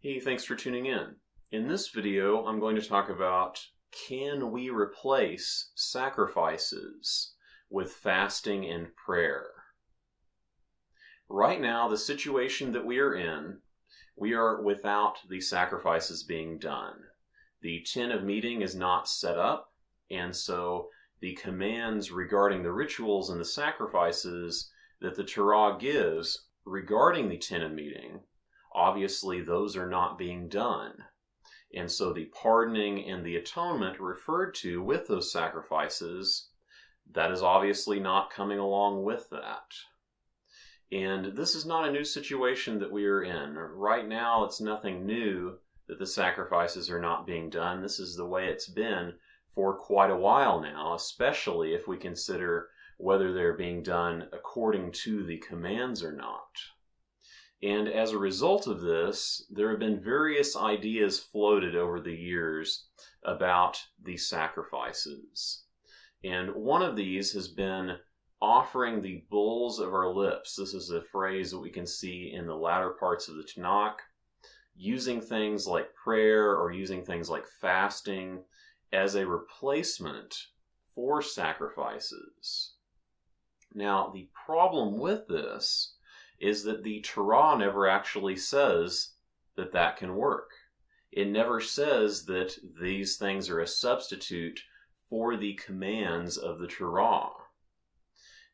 Hey, thanks for tuning in. In this video, I'm going to talk about, can we replace sacrifices with fasting and prayer? Right now, the situation that we are in, we are without the sacrifices being done. The tent of meeting is not set up, and so the commands regarding the rituals and the sacrifices that the Torah gives regarding the tent of meeting, obviously those are not being done. And so the pardoning and the atonement referred to with those sacrifices, that is obviously not coming along with that. And this is not a new situation that we are in. Right now, it's nothing new that the sacrifices are not being done. This is the way it's been for quite a while now, especially if we consider whether they're being done according to the commands or not. And as a result of this, there have been various ideas floated over the years about these sacrifices. And one of these has been offering the bulls of our lips. This is a phrase that we can see in the latter parts of the Tanakh, using things like prayer or using things like fasting as a replacement for sacrifices. Now, the problem with this is that the Torah never actually says that that can work. It never says that these things are a substitute for the commands of the Torah.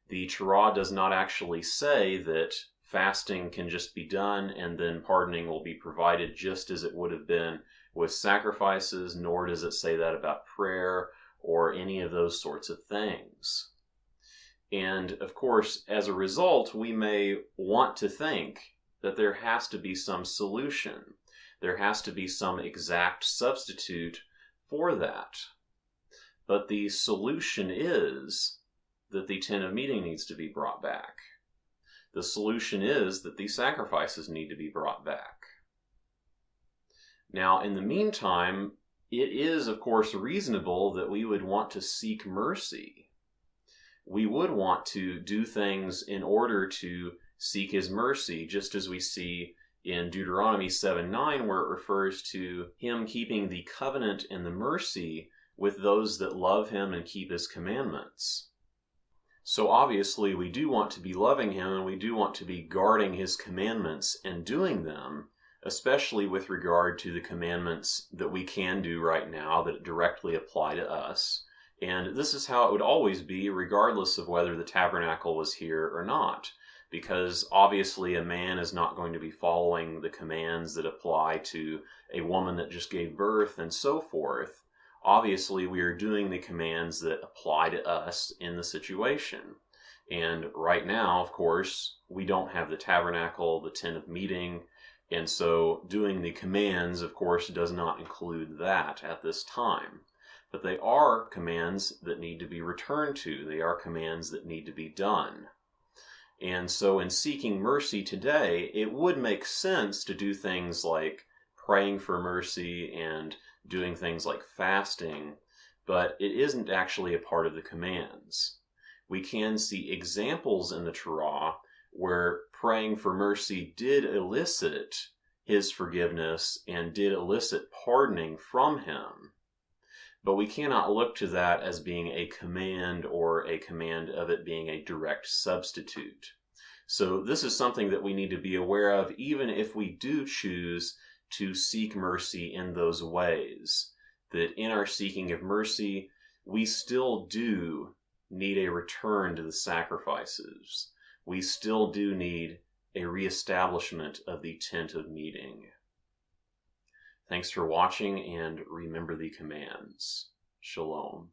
The Torah does not actually say that fasting can just be done and then pardoning will be provided just as it would have been with sacrifices, nor does it say that about prayer or any of those sorts of things. And of course, as a result, we may want to think that there has to be some solution. There has to be some exact substitute for that. But the solution is that the tent of meeting needs to be brought back. The solution is that the sacrifices need to be brought back. Now, in the meantime, it is, of course, reasonable that we would want to seek mercy. We would want to do things in order to seek His mercy, just as we see in Deuteronomy 7:9, where it refers to Him keeping the covenant and the mercy with those that love Him and keep His commandments. So obviously we do want to be loving Him and we do want to be guarding His commandments and doing them, especially with regard to the commandments that we can do right now that directly apply to us. And this is how it would always be, regardless of whether the tabernacle was here or not. Because obviously a man is not going to be following the commands that apply to a woman that just gave birth and so forth. Obviously we are doing the commands that apply to us in the situation. And right now, of course, we don't have the tabernacle, the tent of meeting, and so doing the commands, of course, does not include that at this time. But they are commands that need to be returned to. They are commands that need to be done. And so in seeking mercy today, it would make sense to do things like praying for mercy and doing things like fasting, but it isn't actually a part of the commands. We can see examples in the Torah where praying for mercy did elicit His forgiveness and did elicit pardoning from Him. But we cannot look to that as being a command or a command of it being a direct substitute. So this is something that we need to be aware of, even if we do choose to seek mercy in those ways. That in our seeking of mercy, we still do need a return to the sacrifices. We still do need a reestablishment of the tent of meeting. Thanks for watching, and remember the commands. Shalom.